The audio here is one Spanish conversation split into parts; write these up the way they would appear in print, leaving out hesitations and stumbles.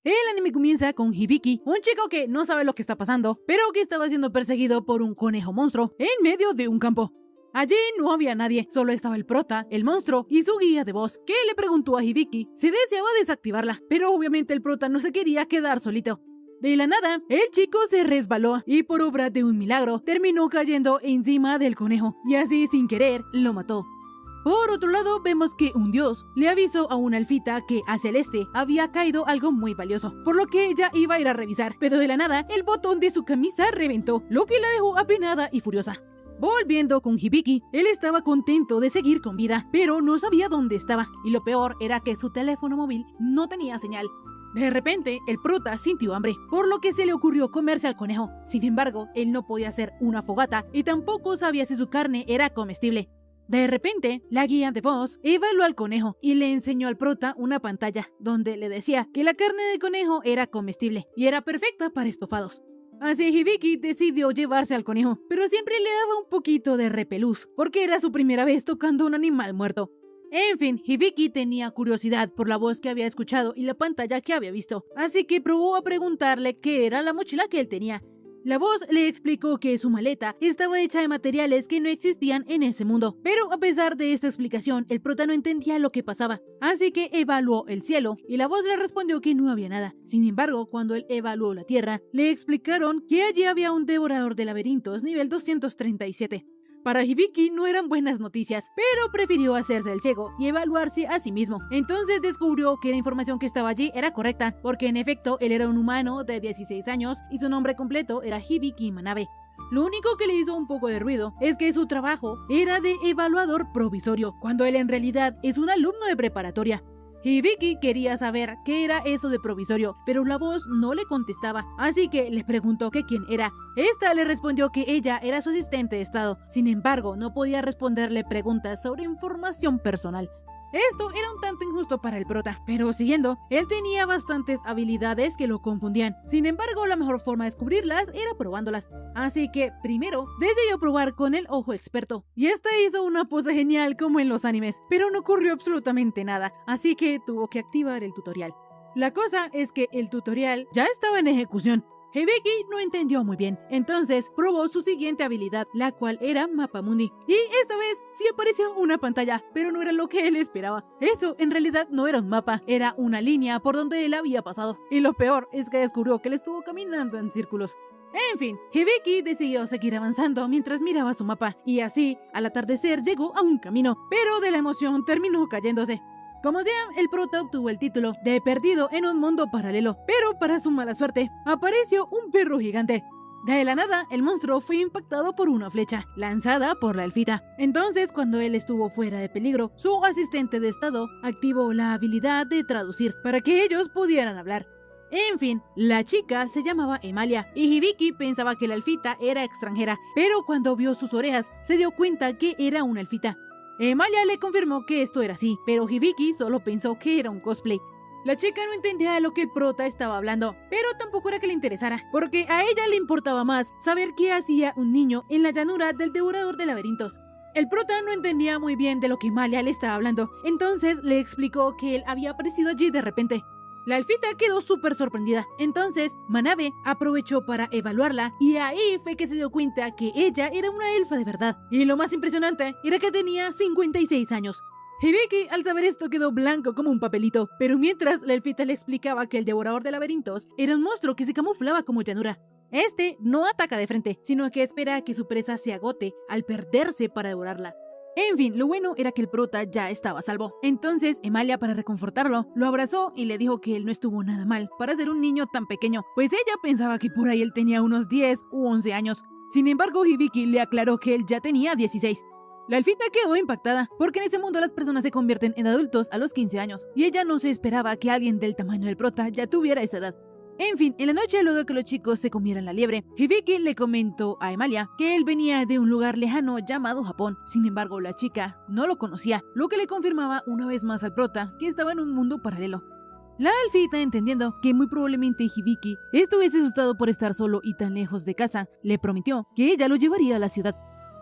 El anime comienza con Hibiki, un chico que no sabe lo que está pasando, pero que estaba siendo perseguido por un conejo monstruo en medio de un campo. Allí no había nadie, solo estaba el prota, el monstruo y su guía de voz, que le preguntó a Hibiki si deseaba desactivarla, pero obviamente el prota no se quería quedar solito. De la nada, el chico se resbaló y por obra de un milagro terminó cayendo encima del conejo y así sin querer lo mató. Por otro lado, vemos que un dios le avisó a una elfita que hacia el este había caído algo muy valioso, por lo que ella iba a ir a revisar, pero de la nada el botón de su camisa reventó, lo que la dejó apenada y furiosa. Volviendo con Hibiki, él estaba contento de seguir con vida, pero no sabía dónde estaba, y lo peor era que su teléfono móvil no tenía señal. De repente, el prota sintió hambre, por lo que se le ocurrió comerse al conejo. Sin embargo, él no podía hacer una fogata y tampoco sabía si su carne era comestible. De repente, la guía de voz evaluó al conejo y le enseñó al prota una pantalla donde le decía que la carne de conejo era comestible y era perfecta para estofados. Así Hibiki decidió llevarse al conejo, pero siempre le daba un poquito de repelús, porque era su primera vez tocando un animal muerto. En fin, Hibiki tenía curiosidad por la voz que había escuchado y la pantalla que había visto, así que probó a preguntarle qué era la mochila que él tenía. La voz le explicó que su maleta estaba hecha de materiales que no existían en ese mundo, pero a pesar de esta explicación, el prota no entendía lo que pasaba, así que evaluó el cielo y la voz le respondió que no había nada. Sin embargo, cuando él evaluó la tierra, le explicaron que allí había un devorador de laberintos nivel 237. Para Hibiki no eran buenas noticias, pero prefirió hacerse el ciego y evaluarse a sí mismo. Entonces descubrió que la información que estaba allí era correcta, porque en efecto él era un humano de 16 años y su nombre completo era Hibiki Manabe. Lo único que le hizo un poco de ruido es que su trabajo era de evaluador provisorio, cuando él en realidad es un alumno de preparatoria. Hibiki quería saber qué era eso de provisorio, pero la voz no le contestaba, así que le preguntó que quién era. Esta le respondió que ella era su asistente de estado, sin embargo no podía responderle preguntas sobre información personal. Esto era un tanto injusto para el prota, pero siguiendo, él tenía bastantes habilidades que lo confundían. Sin embargo, la mejor forma de descubrirlas era probándolas. Así que, primero, decidió probar con el ojo experto. Y esta hizo una pose genial como en los animes, pero no ocurrió absolutamente nada, así que tuvo que activar el tutorial. La cosa es que el tutorial ya estaba en ejecución. Hibiki no entendió muy bien, entonces probó su siguiente habilidad, la cual era Mapamundi. Y esta vez sí apareció una pantalla, pero no era lo que él esperaba. Eso en realidad no era un mapa, era una línea por donde él había pasado. Y lo peor es que descubrió que él estuvo caminando en círculos. En fin, Hibiki decidió seguir avanzando mientras miraba su mapa, y así, al atardecer llegó a un camino, pero de la emoción terminó cayéndose. Como sea, el prota obtuvo el título de perdido en un mundo paralelo, pero para su mala suerte, apareció un perro gigante. De la nada, el monstruo fue impactado por una flecha, lanzada por la elfita. Entonces, cuando él estuvo fuera de peligro, su asistente de estado activó la habilidad de traducir para que ellos pudieran hablar. En fin, la chica se llamaba Emalia, y Hibiki pensaba que la elfita era extranjera, pero cuando vio sus orejas, se dio cuenta que era una elfita. Emalia le confirmó que esto era así, pero Hibiki solo pensó que era un cosplay. La chica no entendía de lo que el prota estaba hablando, pero tampoco era que le interesara, porque a ella le importaba más saber qué hacía un niño en la llanura del devorador de laberintos. El prota no entendía muy bien de lo que Emalia le estaba hablando, entonces le explicó que él había aparecido allí de repente. La elfita quedó súper sorprendida, entonces Manabe aprovechó para evaluarla y ahí fue que se dio cuenta que ella era una elfa de verdad. Y lo más impresionante era que tenía 56 años. Hibiki al saber esto quedó blanco como un papelito, pero mientras la elfita le explicaba que el devorador de laberintos era un monstruo que se camuflaba como llanura. Este no ataca de frente, sino que espera a que su presa se agote al perderse para devorarla. En fin, lo bueno era que el prota ya estaba a salvo. Entonces, Emalia, para reconfortarlo, lo abrazó y le dijo que él no estuvo nada mal para ser un niño tan pequeño, pues ella pensaba que por ahí él tenía unos 10 u 11 años. Sin embargo, Hibiki le aclaró que él ya tenía 16. La elfita quedó impactada, porque en ese mundo las personas se convierten en adultos a los 15 años, y ella no se esperaba que alguien del tamaño del prota ya tuviera esa edad. En fin, en la noche luego de que los chicos se comieran la liebre, Hibiki le comentó a Emalia que él venía de un lugar lejano llamado Japón. Sin embargo, la chica no lo conocía, lo que le confirmaba una vez más al prota que estaba en un mundo paralelo. La elfita, entendiendo que muy probablemente Hibiki estuviese asustado por estar solo y tan lejos de casa, le prometió que ella lo llevaría a la ciudad.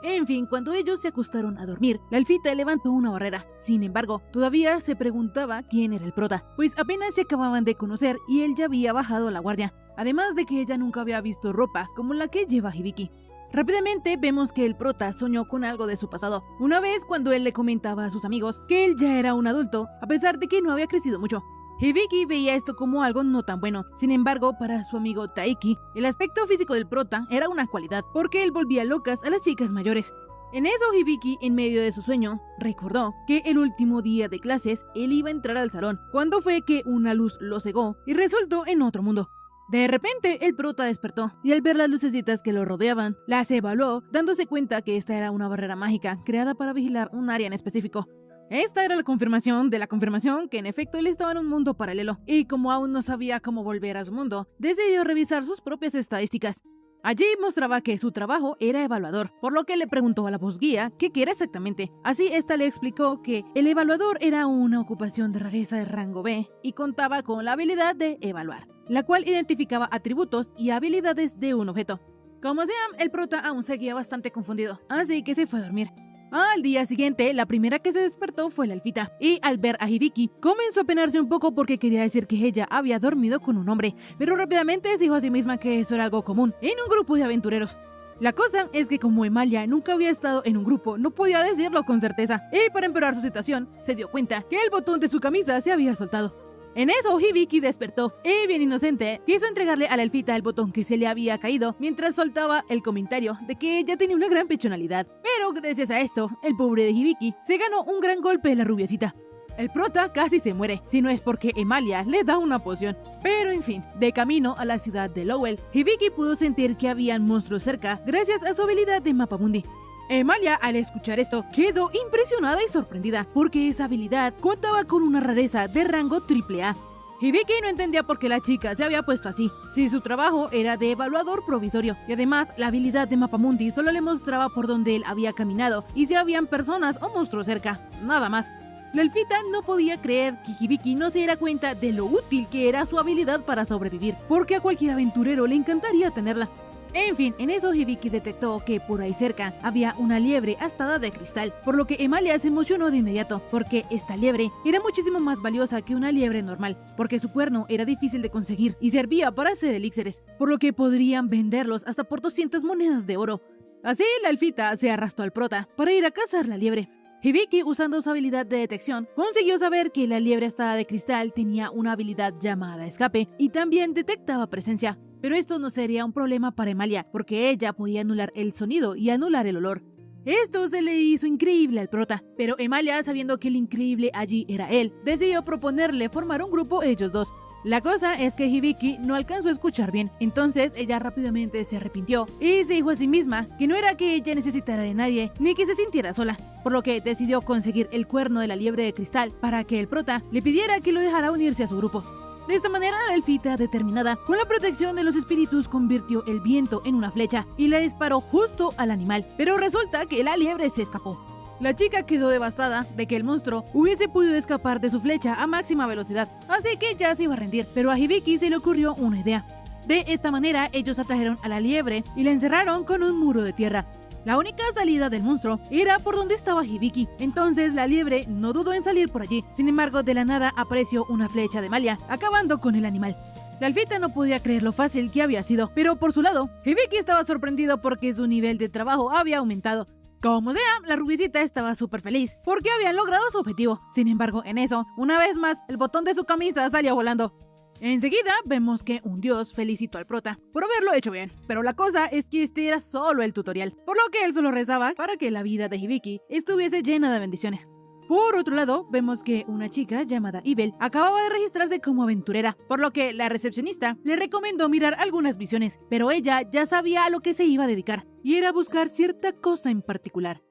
En fin, cuando ellos se acostaron a dormir, la elfita levantó una barrera. Sin embargo, todavía se preguntaba quién era el prota, pues apenas se acababan de conocer y él ya había bajado la guardia. Además de que ella nunca había visto ropa como la que lleva Hibiki. Rápidamente vemos que el prota soñó con algo de su pasado. Una vez cuando él le comentaba a sus amigos que él ya era un adulto, a pesar de que no había crecido mucho. Hibiki veía esto como algo no tan bueno. Sin embargo, para su amigo Taiki, el aspecto físico del prota era una cualidad, porque él volvía locas a las chicas mayores. En eso, Hibiki, en medio de su sueño, recordó que el último día de clases él iba a entrar al salón, cuando fue que una luz lo cegó y resultó en otro mundo. De repente, el prota despertó y al ver las lucecitas que lo rodeaban, las evaluó, dándose cuenta que esta era una barrera mágica creada para vigilar un área en específico. Esta era la confirmación de la confirmación que en efecto él estaba en un mundo paralelo, y como aún no sabía cómo volver a su mundo, decidió revisar sus propias estadísticas. Allí mostraba que su trabajo era evaluador, por lo que le preguntó a la voz guía qué era exactamente. Así esta le explicó que el evaluador era una ocupación de rareza de rango B y contaba con la habilidad de evaluar, la cual identificaba atributos y habilidades de un objeto. Como sea, el prota aún seguía bastante confundido, así que se fue a dormir. Al día siguiente, la primera que se despertó fue la elfita, y al ver a Hibiki, comenzó a penarse un poco porque quería decir que ella había dormido con un hombre, pero rápidamente se dijo a sí misma que eso era algo común en un grupo de aventureros. La cosa es que como Emalia nunca había estado en un grupo, no podía decirlo con certeza, y para empeorar su situación, se dio cuenta que el botón de su camisa se había soltado. En eso, Hibiki despertó y, bien inocente, quiso entregarle a la elfita el botón que se le había caído mientras soltaba el comentario de que ella tenía una gran pechonalidad. Pero gracias a esto, el pobre de Hibiki se ganó un gran golpe de la rubiecita. El prota casi se muere, si no es porque Emalia le da una poción. Pero en fin, de camino a la ciudad de Lowell, Hibiki pudo sentir que habían monstruos cerca gracias a su habilidad de Mapamundi. Emalia, al escuchar esto, quedó impresionada y sorprendida, porque esa habilidad contaba con una rareza de rango AAA. Hibiki no entendía por qué la chica se había puesto así, si su trabajo era de evaluador provisorio, y además la habilidad de Mapamundi solo le mostraba por donde él había caminado y si habían personas o monstruos cerca, nada más. La elfita no podía creer que Hibiki no se diera cuenta de lo útil que era su habilidad para sobrevivir, porque a cualquier aventurero le encantaría tenerla. En fin, en eso Hibiki detectó que por ahí cerca había una liebre astada de cristal, por lo que Emalia se emocionó de inmediato, porque esta liebre era muchísimo más valiosa que una liebre normal, porque su cuerno era difícil de conseguir y servía para hacer elixires, por lo que podrían venderlos hasta por 200 monedas de oro. Así, la elfita se arrastró al prota para ir a cazar la liebre. Hibiki, usando su habilidad de detección, consiguió saber que la liebre astada de cristal tenía una habilidad llamada escape y también detectaba presencia. Pero esto no sería un problema para Emalia, porque ella podía anular el sonido y anular el olor. Esto se le hizo increíble al prota, pero Emalia, sabiendo que el increíble allí era él, decidió proponerle formar un grupo ellos dos. La cosa es que Hibiki no alcanzó a escuchar bien, entonces ella rápidamente se arrepintió y se dijo a sí misma que no era que ella necesitara de nadie ni que se sintiera sola, por lo que decidió conseguir el cuerno de la liebre de cristal para que el prota le pidiera que lo dejara unirse a su grupo. De esta manera, la elfita, determinada con la protección de los espíritus, convirtió el viento en una flecha y la disparó justo al animal, pero resulta que la liebre se escapó. La chica quedó devastada de que el monstruo hubiese podido escapar de su flecha a máxima velocidad, así que ya se iba a rendir, pero a Hibiki se le ocurrió una idea. De esta manera, ellos atrajeron a la liebre y la encerraron con un muro de tierra. La única salida del monstruo era por donde estaba Hibiki, entonces la liebre no dudó en salir por allí. Sin embargo, de la nada apareció una flecha de Emalia, acabando con el animal. La elfita no podía creer lo fácil que había sido, pero por su lado, Hibiki estaba sorprendido porque su nivel de trabajo había aumentado. Como sea, la rubiecita estaba súper feliz porque habían logrado su objetivo. Sin embargo, en eso, una vez más, el botón de su camisa salía volando. Enseguida vemos que un dios felicitó al prota por haberlo hecho bien, pero la cosa es que este era solo el tutorial, por lo que él solo rezaba para que la vida de Hibiki estuviese llena de bendiciones. Por otro lado, vemos que una chica llamada Ibel acababa de registrarse como aventurera, por lo que la recepcionista le recomendó mirar algunas visiones, pero ella ya sabía a lo que se iba a dedicar, y era buscar cierta cosa en particular.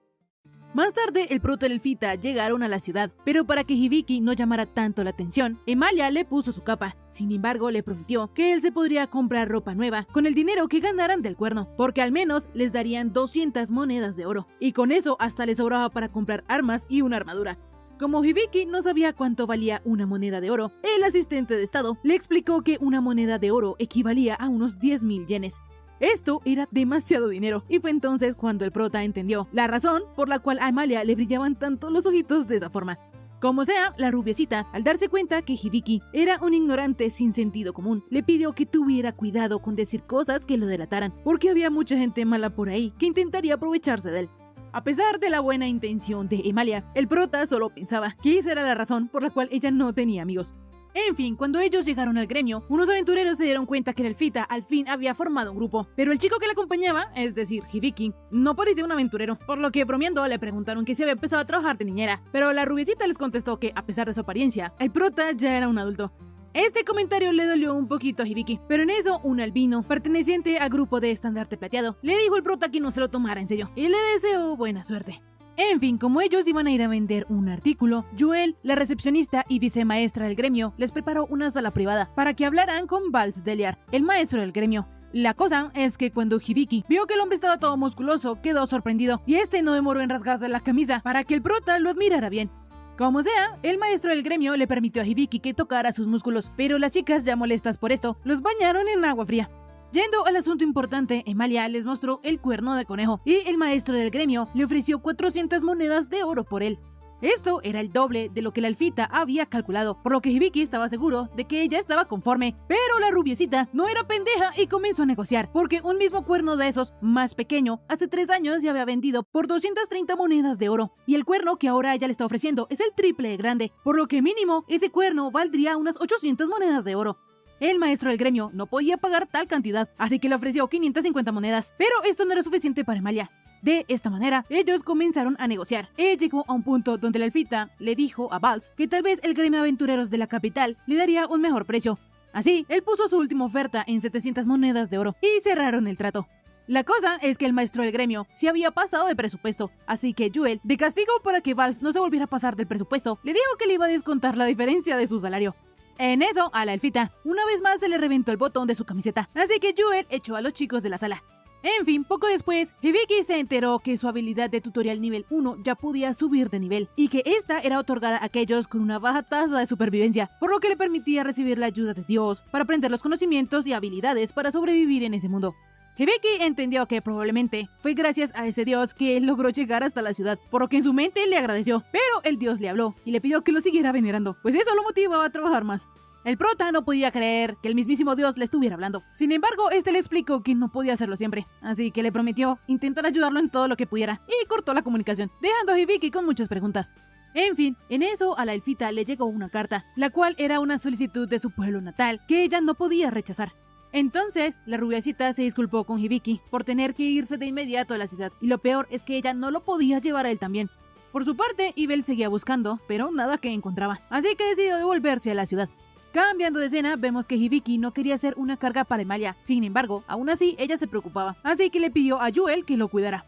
Más tarde, el prota y la elfita llegaron a la ciudad, pero para que Hibiki no llamara tanto la atención, Emalia le puso su capa. Sin embargo, le prometió que él se podría comprar ropa nueva con el dinero que ganaran del cuerno, porque al menos les darían 200 monedas de oro, y con eso hasta les sobraba para comprar armas y una armadura. Como Hibiki no sabía cuánto valía una moneda de oro, el asistente de estado le explicó que una moneda de oro equivalía a unos 10.000 yenes. Esto era demasiado dinero, y fue entonces cuando el prota entendió la razón por la cual a Emalia le brillaban tanto los ojitos de esa forma. Como sea, la rubiecita, al darse cuenta que Hibiki era un ignorante sin sentido común, le pidió que tuviera cuidado con decir cosas que lo delataran, porque había mucha gente mala por ahí que intentaría aprovecharse de él. A pesar de la buena intención de Emalia, el prota solo pensaba que esa era la razón por la cual ella no tenía amigos. En fin, cuando ellos llegaron al gremio, unos aventureros se dieron cuenta que la elfita al fin había formado un grupo, pero el chico que la acompañaba, es decir, Hibiki, no parecía un aventurero, por lo que bromeando le preguntaron que si había empezado a trabajar de niñera, pero la rubiecita les contestó que, a pesar de su apariencia, el prota ya era un adulto. Este comentario le dolió un poquito a Hibiki, pero en eso un albino, perteneciente al grupo de Estandarte Plateado, le dijo al prota que no se lo tomara en serio, y le deseó buena suerte. En fin, como ellos iban a ir a vender un artículo, Joel, la recepcionista y vicemaestra del gremio, les preparó una sala privada para que hablaran con Vals Deliar, el maestro del gremio. La cosa es que cuando Hibiki vio que el hombre estaba todo musculoso, quedó sorprendido, y este no demoró en rasgarse la camisa para que el prota lo admirara bien. Como sea, el maestro del gremio le permitió a Hibiki que tocara sus músculos, pero las chicas, ya molestas por esto, los bañaron en agua fría. Yendo al asunto importante, Emalia les mostró el cuerno de conejo y el maestro del gremio le ofreció 400 monedas de oro por él. Esto era el doble de lo que la elfita había calculado, por lo que Hibiki estaba seguro de que ella estaba conforme, pero la rubiecita no era pendeja y comenzó a negociar, porque un mismo cuerno de esos, más pequeño, hace 3 años ya había vendido por 230 monedas de oro, y el cuerno que ahora ella le está ofreciendo es el triple de grande, por lo que mínimo ese cuerno valdría unas 800 monedas de oro. El maestro del gremio no podía pagar tal cantidad, así que le ofreció 550 monedas, pero esto no era suficiente para Emalia. De esta manera, ellos comenzaron a negociar. Él llegó a un punto donde la elfita le dijo a Vals que tal vez el gremio de aventureros de la capital le daría un mejor precio. Así, él puso su última oferta en 700 monedas de oro y cerraron el trato. La cosa es que el maestro del gremio se había pasado de presupuesto, así que Joel, de castigo para que Vals no se volviera a pasar del presupuesto, le dijo que le iba a descontar la diferencia de su salario. En eso, a la elfita, una vez más se le reventó el botón de su camiseta, así que Joel echó a los chicos de la sala. En fin, poco después, Hibiki se enteró que su habilidad de tutorial nivel 1 ya podía subir de nivel, y que esta era otorgada a aquellos con una baja tasa de supervivencia, por lo que le permitía recibir la ayuda de Dios para aprender los conocimientos y habilidades para sobrevivir en ese mundo. Hibiki entendió que probablemente fue gracias a ese dios que él logró llegar hasta la ciudad, por lo que en su mente le agradeció, pero el dios le habló y le pidió que lo siguiera venerando, pues eso lo motivaba a trabajar más. El prota no podía creer que el mismísimo dios le estuviera hablando. Sin embargo, este le explicó que no podía hacerlo siempre, así que le prometió intentar ayudarlo en todo lo que pudiera, y cortó la comunicación, dejando a Hibiki con muchas preguntas. En fin, en eso a la elfita le llegó una carta, la cual era una solicitud de su pueblo natal, que ella no podía rechazar. Entonces, la rubiecita se disculpó con Hibiki por tener que irse de inmediato a la ciudad, y lo peor es que ella no lo podía llevar a él también. Por su parte, Ibel seguía buscando, pero nada que encontraba, así que decidió devolverse a la ciudad. Cambiando de escena, vemos que Hibiki no quería ser una carga para Emalia, sin embargo, aún así ella se preocupaba, así que le pidió a Joel que lo cuidara.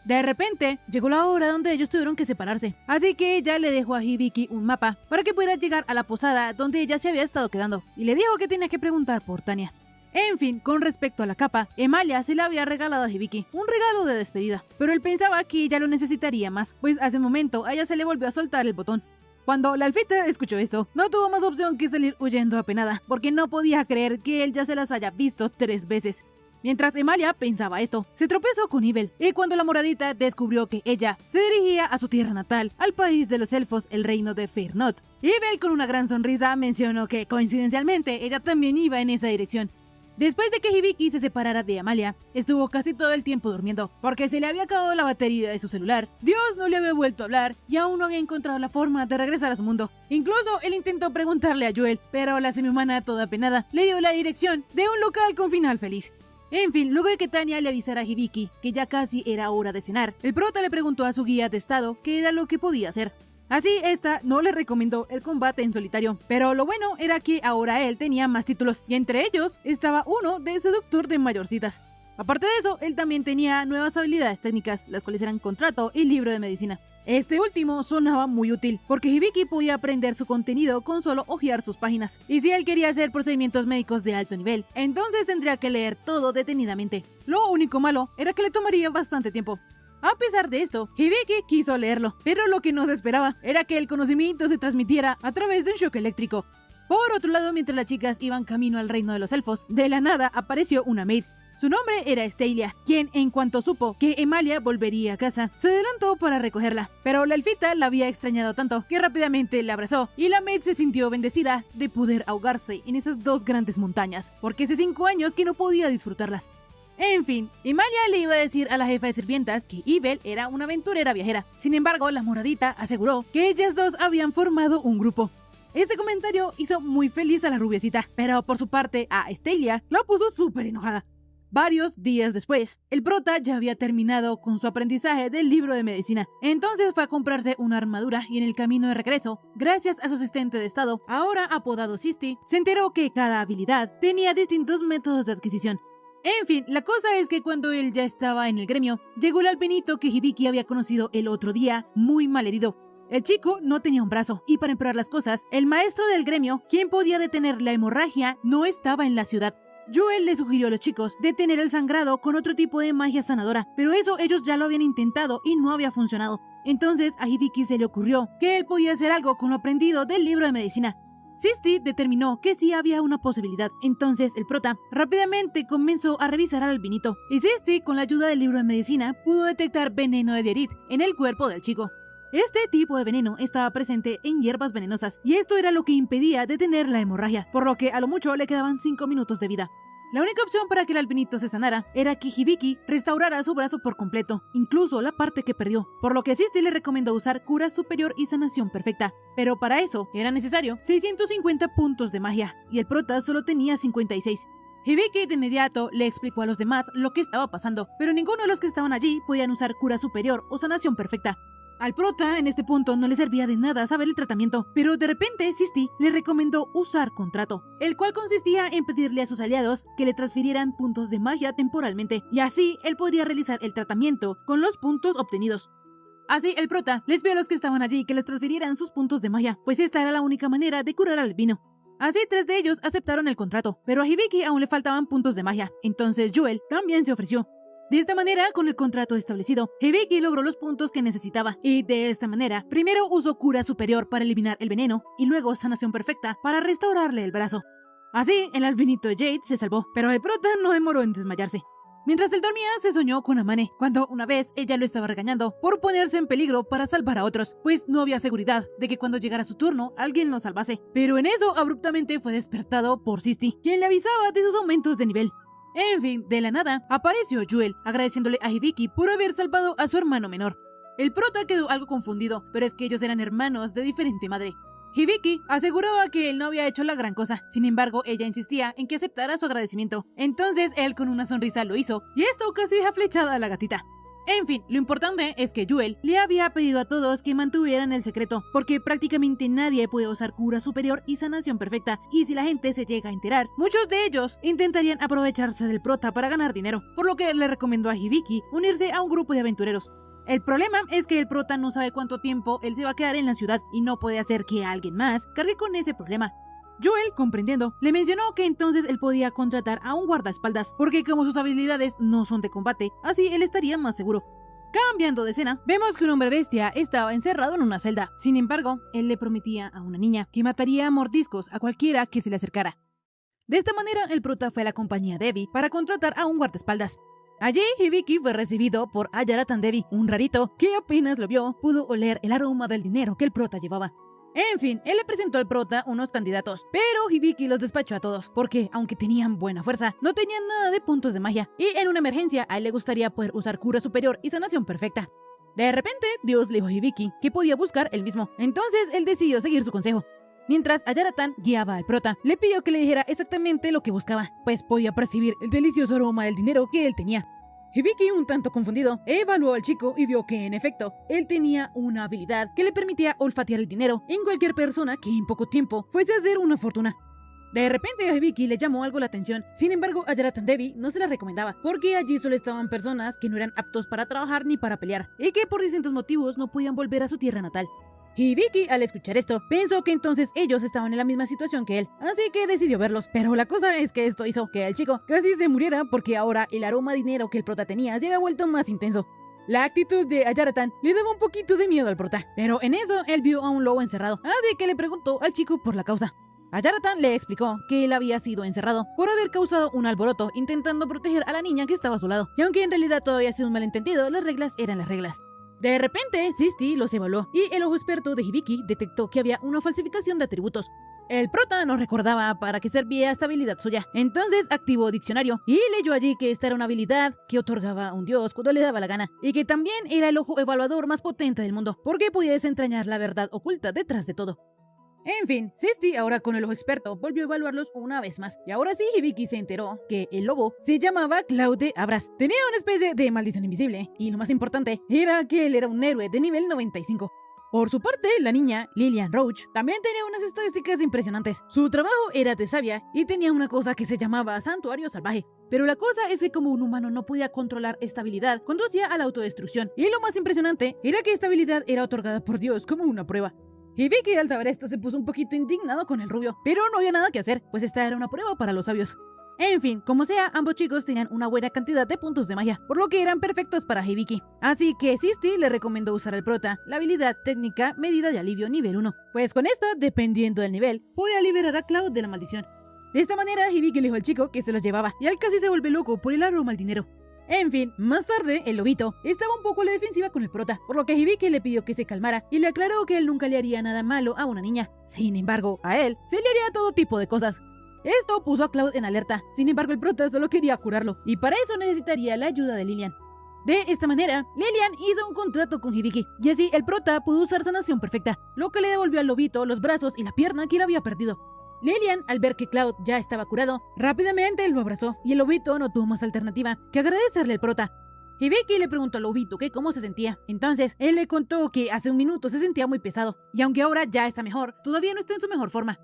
De repente, llegó la hora donde ellos tuvieron que separarse, así que ella le dejó a Hibiki un mapa para que pudiera llegar a la posada donde ella se había estado quedando, y le dijo que tenía que preguntar por Tania. En fin, con respecto a la capa, Emalia se la había regalado a Hibiki, un regalo de despedida, pero él pensaba que ella lo necesitaría más, pues hace un momento a ella se le volvió a soltar el botón. Cuando la elfita escuchó esto, no tuvo más opción que salir huyendo apenada, porque no podía creer que él ya se las haya visto 3 veces. Mientras Emalia pensaba esto, se tropezó con Ibel, y cuando la moradita descubrió que ella se dirigía a su tierra natal, al país de los elfos, el reino de Faernoth, Ibel con una gran sonrisa mencionó que, coincidencialmente, ella también iba en esa dirección. Después de que Hibiki se separara de Emalia, estuvo casi todo el tiempo durmiendo, porque se le había acabado la batería de su celular, Dios no le había vuelto a hablar y aún no había encontrado la forma de regresar a su mundo. Incluso él intentó preguntarle a Joel, pero la semihumana, toda apenada, le dio la dirección de un local con final feliz. En fin, luego de que Tania le avisara a Hibiki que ya casi era hora de cenar, el prota le preguntó a su guía de estado qué era lo que podía hacer. Así, esta no le recomendó el combate en solitario, pero lo bueno era que ahora él tenía más títulos, y entre ellos estaba uno de seductor de mayorcitas. Aparte de eso, él también tenía nuevas habilidades técnicas, las cuales eran contrato y libro de medicina. Este último sonaba muy útil, porque Hibiki podía aprender su contenido con solo hojear sus páginas. Y si él quería hacer procedimientos médicos de alto nivel, entonces tendría que leer todo detenidamente. Lo único malo era que le tomaría bastante tiempo. A pesar de esto, Hibiki quiso leerlo, pero lo que no se esperaba era que el conocimiento se transmitiera a través de un shock eléctrico. Por otro lado, mientras las chicas iban camino al reino de los elfos, de la nada apareció una maid. Su nombre era Stelia, quien en cuanto supo que Emalia volvería a casa, se adelantó para recogerla. Pero la elfita la había extrañado tanto que rápidamente la abrazó y la maid se sintió bendecida de poder ahogarse en esas dos grandes montañas, porque hace 5 años que no podía disfrutarlas. En fin, Emalia le iba a decir a la jefa de sirvientas que Ibel era una aventurera viajera. Sin embargo, la moradita aseguró que ellas dos habían formado un grupo. Este comentario hizo muy feliz a la rubiecita, pero por su parte a Stelia la puso súper enojada. Varios días después, el prota ya había terminado con su aprendizaje del libro de medicina. Entonces fue a comprarse una armadura y en el camino de regreso, gracias a su asistente de estado, ahora apodado Sisti, se enteró que cada habilidad tenía distintos métodos de adquisición. En fin, la cosa es que cuando él ya estaba en el gremio, llegó el alpinito que Hibiki había conocido el otro día, muy malherido. El chico no tenía un brazo, y para empeorar las cosas, el maestro del gremio, quien podía detener la hemorragia, no estaba en la ciudad. Joel le sugirió a los chicos detener el sangrado con otro tipo de magia sanadora, pero eso ellos ya lo habían intentado y no había funcionado. Entonces a Hibiki se le ocurrió que él podía hacer algo con lo aprendido del libro de medicina. Sisti determinó que sí había una posibilidad, entonces el prota rápidamente comenzó a revisar al albinito, y Sisti, con la ayuda del libro de medicina, pudo detectar veneno de Dierit en el cuerpo del chico. Este tipo de veneno estaba presente en hierbas venenosas, y esto era lo que impedía detener la hemorragia, por lo que a lo mucho le quedaban 5 minutos de vida. La única opción para que el albinito se sanara era que Hibiki restaurara su brazo por completo, incluso la parte que perdió, por lo que Sisti le recomendó usar cura superior y sanación perfecta. Pero para eso era necesario 650 puntos de magia, y el prota solo tenía 56. Hibiki de inmediato le explicó a los demás lo que estaba pasando, pero ninguno de los que estaban allí podían usar cura superior o sanación perfecta. Al prota en este punto no le servía de nada saber el tratamiento, pero de repente Sisti le recomendó usar contrato, el cual consistía en pedirle a sus aliados que le transfirieran puntos de magia temporalmente, y así él podría realizar el tratamiento con los puntos obtenidos. Así el prota les pidió a los que estaban allí que les transfirieran sus puntos de magia, pues esta era la única manera de curar al albino. Así 3 de ellos aceptaron el contrato, pero a Hibiki aún le faltaban puntos de magia, entonces Joel también se ofreció. De esta manera, con el contrato establecido, Hibiki logró los puntos que necesitaba, y de esta manera, primero usó cura superior para eliminar el veneno, y luego sanación perfecta para restaurarle el brazo. Así, el albinito Jade se salvó, pero el prota no demoró en desmayarse. Mientras él dormía, se soñó con Amane, cuando una vez ella lo estaba regañando por ponerse en peligro para salvar a otros, pues no había seguridad de que cuando llegara su turno, alguien lo salvase. Pero en eso, abruptamente fue despertado por Sisti, quien le avisaba de sus aumentos de nivel. En fin, de la nada, apareció Joel, agradeciéndole a Hibiki por haber salvado a su hermano menor. El prota quedó algo confundido, pero es que ellos eran hermanos de diferente madre. Hibiki aseguraba que él no había hecho la gran cosa, sin embargo, ella insistía en que aceptara su agradecimiento. Entonces él con una sonrisa lo hizo, y esto casi deja flechada a la gatita. En fin, lo importante es que Joel le había pedido a todos que mantuvieran el secreto, porque prácticamente nadie puede usar cura superior y sanación perfecta, y si la gente se llega a enterar, muchos de ellos intentarían aprovecharse del prota para ganar dinero, por lo que le recomendó a Hibiki unirse a un grupo de aventureros. El problema es que el prota no sabe cuánto tiempo él se va a quedar en la ciudad, y no puede hacer que alguien más cargue con ese problema. Joel, comprendiendo, le mencionó que entonces él podía contratar a un guardaespaldas, porque como sus habilidades no son de combate, así él estaría más seguro. Cambiando de escena, vemos que un hombre bestia estaba encerrado en una celda. Sin embargo, él le prometía a una niña que mataría a mordiscos a cualquiera que se le acercara. De esta manera, el prota fue a la compañía Devi para contratar a un guardaespaldas. Allí, Hibiki fue recibido por Ayaratan Devi, un rarito que apenas lo vio, pudo oler el aroma del dinero que el prota llevaba. En fin, él le presentó al prota unos candidatos, pero Hibiki los despachó a todos, porque aunque tenían buena fuerza, no tenían nada de puntos de magia, y en una emergencia a él le gustaría poder usar cura superior y sanación perfecta. De repente, Dios le dijo a Hibiki que podía buscar él mismo, entonces él decidió seguir su consejo. Mientras Ayaratan guiaba al prota, le pidió que le dijera exactamente lo que buscaba, pues podía percibir el delicioso aroma del dinero que él tenía. Hibiki, un tanto confundido, evaluó al chico y vio que, en efecto, él tenía una habilidad que le permitía olfatear el dinero en cualquier persona que en poco tiempo fuese a hacer una fortuna. De repente a Hibiki le llamó algo la atención, sin embargo a Ayaratan Devi no se la recomendaba, porque allí solo estaban personas que no eran aptos para trabajar ni para pelear, y que por distintos motivos no podían volver a su tierra natal. Hibiki, al escuchar esto, pensó que entonces ellos estaban en la misma situación que él, así que decidió verlos. Pero la cosa es que esto hizo que el chico casi se muriera, porque ahora el aroma de dinero que el prota tenía se había vuelto más intenso. La actitud de Ayaratan le daba un poquito de miedo al prota, pero en eso él vio a un lobo encerrado, así que le preguntó al chico por la causa. A Yaratan le explicó que él había sido encerrado por haber causado un alboroto intentando proteger a la niña que estaba a su lado, y aunque en realidad todo había sido un malentendido, las reglas eran las reglas. De repente, Sisti los evaluó y el ojo experto de Hibiki detectó que había una falsificación de atributos. El prota no recordaba para qué servía esta habilidad suya, entonces activó diccionario y leyó allí que esta era una habilidad que otorgaba a un dios cuando le daba la gana, y que también era el ojo evaluador más potente del mundo, porque podía desentrañar la verdad oculta detrás de todo. En fin, Sisti, ahora con el ojo experto, volvió a evaluarlos una vez más, y ahora sí Hibiki se enteró que el lobo se llamaba Cloud de Abras. Tenía una especie de maldición invisible, y lo más importante era que él era un héroe de nivel 95. Por su parte, la niña, Lillian Roach, también tenía unas estadísticas impresionantes. Su trabajo era de sabia y tenía una cosa que se llamaba Santuario Salvaje. Pero la cosa es que como un humano no podía controlar esta habilidad, conducía a la autodestrucción. Y lo más impresionante era que esta habilidad era otorgada por Dios como una prueba. Hibiki al saber esto se puso un poquito indignado con el rubio, pero no había nada que hacer, pues esta era una prueba para los sabios. En fin, como sea, ambos chicos tenían una buena cantidad de puntos de magia, por lo que eran perfectos para Hibiki. Así que Sisti le recomendó usar al prota la habilidad técnica medida de alivio nivel 1, pues con esta, dependiendo del nivel, podía liberar a Cloud de la maldición. De esta manera, Hibiki le dijo al chico que se los llevaba, y él casi se vuelve loco por el aroma al dinero. En fin, más tarde, el lobito estaba un poco a la defensiva con el prota, por lo que Hibiki le pidió que se calmara y le aclaró que él nunca le haría nada malo a una niña. Sin embargo, a él se le haría todo tipo de cosas. Esto puso a Cloud en alerta, sin embargo el prota solo quería curarlo, y para eso necesitaría la ayuda de Lillian. De esta manera, Lillian hizo un contrato con Hibiki, y así el prota pudo usar sanación perfecta, lo que le devolvió al lobito los brazos y la pierna que él había perdido. Lillian, al ver que Cloud ya estaba curado, rápidamente lo abrazó, y el lobito no tuvo más alternativa que agradecerle al prota. Hibiki le preguntó al lobito que cómo se sentía, entonces él le contó que hace un minuto se sentía muy pesado, y aunque ahora ya está mejor, todavía no está en su mejor forma.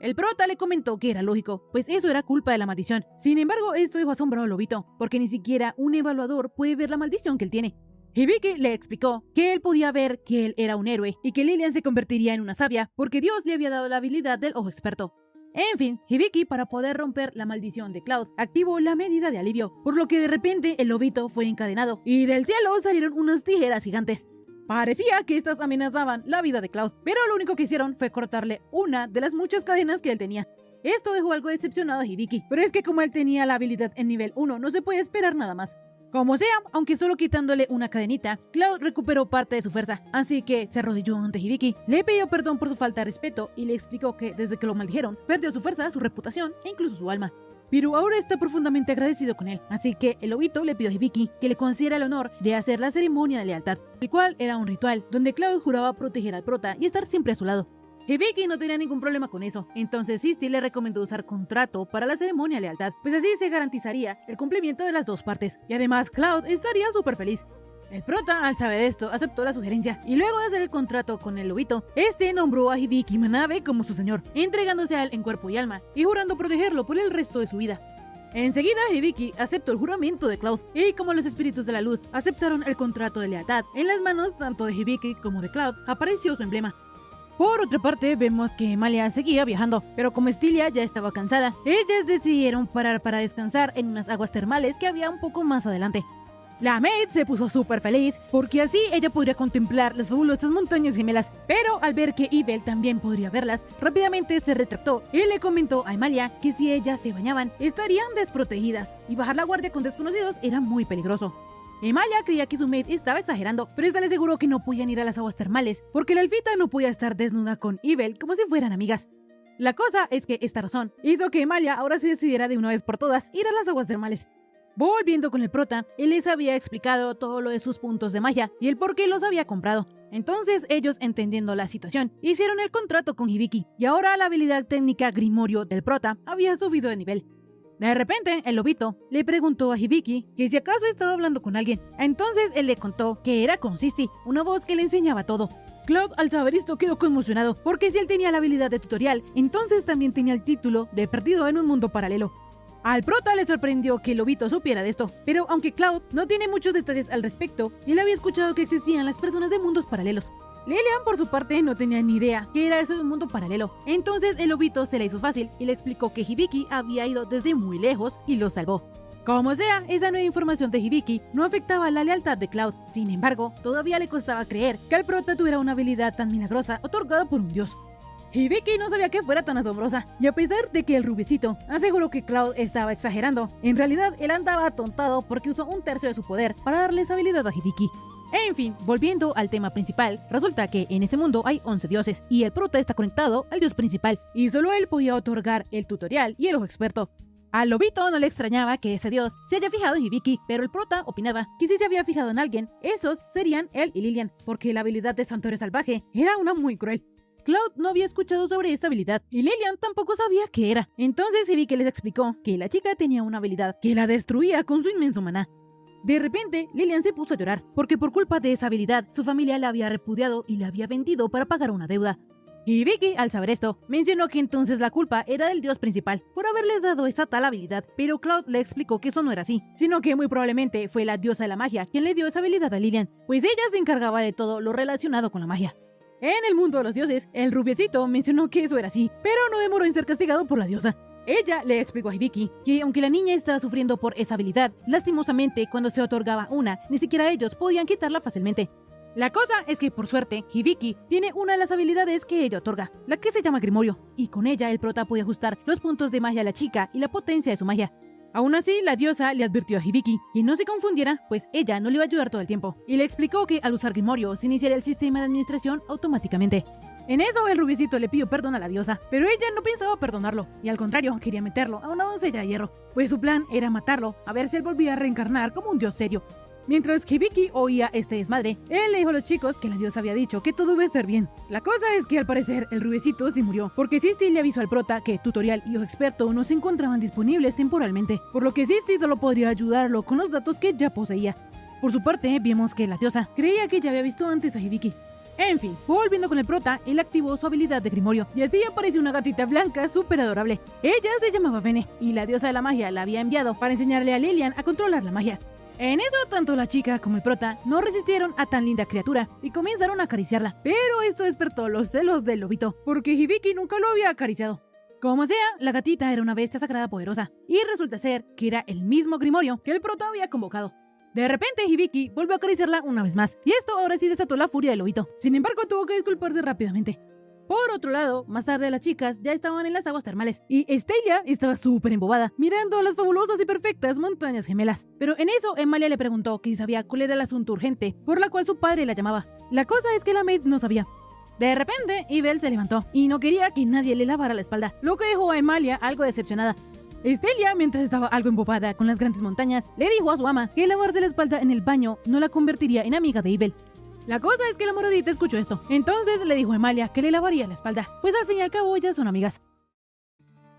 El prota le comentó que era lógico, pues eso era culpa de la maldición. Sin embargo, esto dejó asombrado al lobito, porque ni siquiera un evaluador puede ver la maldición que él tiene. Hibiki le explicó que él podía ver que él era un héroe y que Lillian se convertiría en una sabia porque Dios le había dado la habilidad del ojo experto. En fin, Hibiki, para poder romper la maldición de Cloud, activó la medida de alivio, por lo que de repente el lobito fue encadenado y del cielo salieron unas tijeras gigantes. Parecía que estas amenazaban la vida de Cloud, pero lo único que hicieron fue cortarle una de las muchas cadenas que él tenía. Esto dejó algo decepcionado a Hibiki, pero es que como él tenía la habilidad en nivel 1, no se puede esperar nada más. Como sea, aunque solo quitándole una cadenita, Cloud recuperó parte de su fuerza, así que se arrodilló ante Hibiki, le pidió perdón por su falta de respeto y le explicó que desde que lo maldijeron, perdió su fuerza, su reputación e incluso su alma. Pero ahora está profundamente agradecido con él, así que el lobito le pidió a Hibiki que le concediera el honor de hacer la ceremonia de lealtad, el cual era un ritual donde Cloud juraba proteger al prota y estar siempre a su lado. Hibiki no tenía ningún problema con eso, entonces Sisti le recomendó usar contrato para la ceremonia de lealtad, pues así se garantizaría el cumplimiento de las dos partes, y además Cloud estaría súper feliz. El prota, al saber esto, aceptó la sugerencia, y luego de hacer el contrato con el lobito, este nombró a Hibiki Manabe como su señor, entregándose a él en cuerpo y alma, y jurando protegerlo por el resto de su vida. Enseguida, Hibiki aceptó el juramento de Cloud, y como los espíritus de la luz aceptaron el contrato de lealtad, en las manos tanto de Hibiki como de Cloud apareció su emblema. Por otra parte, vemos que Emalia seguía viajando, pero como Estilia ya estaba cansada, ellas decidieron parar para descansar en unas aguas termales que había un poco más adelante. La maid se puso súper feliz, porque así ella podría contemplar las fabulosas montañas gemelas, pero al ver que Ibel también podría verlas, rápidamente se retractó y le comentó a Emalia que si ellas se bañaban, estarían desprotegidas, y bajar la guardia con desconocidos era muy peligroso. Emalia creía que su maid estaba exagerando, pero esta le aseguró que no podían ir a las aguas termales, porque la elfita no podía estar desnuda con Ibel como si fueran amigas. La cosa es que esta razón hizo que Emalia ahora se decidiera de una vez por todas ir a las aguas termales. Volviendo con el prota, él les había explicado todo lo de sus puntos de magia y el por qué los había comprado. Entonces ellos, entendiendo la situación, hicieron el contrato con Hibiki, y ahora la habilidad técnica Grimorio del prota había subido de nivel. De repente, el lobito le preguntó a Hibiki que si acaso estaba hablando con alguien. Entonces él le contó que era con Sisti, una voz que le enseñaba todo. Cloud, al saber esto, quedó conmocionado, porque si él tenía la habilidad de tutorial, entonces también tenía el título de perdido en un mundo paralelo. Al prota le sorprendió que el lobito supiera de esto, pero aunque Cloud no tiene muchos detalles al respecto, él había escuchado que existían las personas de mundos paralelos. Lillian, por su parte, no tenía ni idea qué era eso de un mundo paralelo. Entonces el lobito se le hizo fácil y le explicó que Hibiki había ido desde muy lejos y lo salvó. Como sea, esa nueva información de Hibiki no afectaba la lealtad de Cloud. Sin embargo, todavía le costaba creer que el prota tuviera una habilidad tan milagrosa otorgada por un dios. Hibiki no sabía que fuera tan asombrosa, y a pesar de que el rubiecito aseguró que Cloud estaba exagerando, en realidad él andaba atontado porque usó un tercio de su poder para darle esa habilidad a Hibiki. En fin, volviendo al tema principal, resulta que en ese mundo hay 11 dioses, y el prota está conectado al dios principal, y solo él podía otorgar el tutorial y el ojo experto. Al lobito no le extrañaba que ese dios se haya fijado en Hibiki, pero el prota opinaba que si se había fijado en alguien, esos serían él y Lilian, porque la habilidad de Santuario Salvaje era una muy cruel. Cloud no había escuchado sobre esta habilidad y Lilian tampoco sabía qué era. Entonces Hibiki les explicó que la chica tenía una habilidad que la destruía con su inmenso maná. De repente, Lilian se puso a llorar, porque por culpa de esa habilidad, su familia la había repudiado y la había vendido para pagar una deuda. Hibiki, al saber esto, mencionó que entonces la culpa era del dios principal por haberle dado esa tal habilidad, pero Cloud le explicó que eso no era así, sino que muy probablemente fue la diosa de la magia quien le dio esa habilidad a Lilian, pues ella se encargaba de todo lo relacionado con la magia. En el mundo de los dioses, el rubiecito mencionó que eso era así, pero no demoró en ser castigado por la diosa. Ella le explicó a Hibiki que aunque la niña estaba sufriendo por esa habilidad, lastimosamente cuando se otorgaba una, ni siquiera ellos podían quitarla fácilmente. La cosa es que, por suerte, Hibiki tiene una de las habilidades que ella otorga, la que se llama Grimorio, y con ella el prota puede ajustar los puntos de magia a la chica y la potencia de su magia. Aún así, la diosa le advirtió a Hibiki que no se confundiera, pues ella no le iba a ayudar todo el tiempo, y le explicó que al usar Grimorio se iniciaría el sistema de administración automáticamente. En eso, el rubiecito le pidió perdón a la diosa, pero ella no pensaba perdonarlo, y al contrario, quería meterlo a una doncella de hierro, pues su plan era matarlo, a ver si él volvía a reencarnar como un dios serio. Mientras Hibiki oía este desmadre, él le dijo a los chicos que la diosa había dicho que todo iba a estar bien. La cosa es que al parecer el rubiecito sí murió, porque Sisti le avisó al prota que tutorial y ojo experto no se encontraban disponibles temporalmente, por lo que Sisti solo podría ayudarlo con los datos que ya poseía. Por su parte, vimos que la diosa creía que ya había visto antes a Hibiki. En fin, volviendo con el prota, él activó su habilidad de Grimorio, y así apareció una gatita blanca súper adorable. Ella se llamaba Bene, y la diosa de la magia la había enviado para enseñarle a Lilian a controlar la magia. En eso, tanto la chica como el prota no resistieron a tan linda criatura y comenzaron a acariciarla, pero esto despertó los celos del lobito, porque Hibiki nunca lo había acariciado. Como sea, la gatita era una bestia sagrada poderosa, y resulta ser que era el mismo Grimorio que el prota había convocado. De repente, Hibiki volvió a acariciarla una vez más, y esto ahora sí desató la furia del lobito. Sin embargo, tuvo que disculparse rápidamente. Por otro lado, más tarde las chicas ya estaban en las aguas termales, y Stella estaba súper embobada, mirando las fabulosas y perfectas montañas gemelas. Pero en eso, Emalia le preguntó que si sabía cuál era el asunto urgente, por la cual su padre la llamaba. La cosa es que la maid no sabía. De repente, Ibel se levantó, y no quería que nadie le lavara la espalda, lo que dejó a Emalia algo decepcionada. Stella, mientras estaba algo embobada con las grandes montañas, le dijo a su ama que lavarse la espalda en el baño no la convertiría en amiga de Ibel. La cosa es que la moradita escuchó esto, entonces le dijo a Emalia que le lavaría la espalda, pues al fin y al cabo ya son amigas.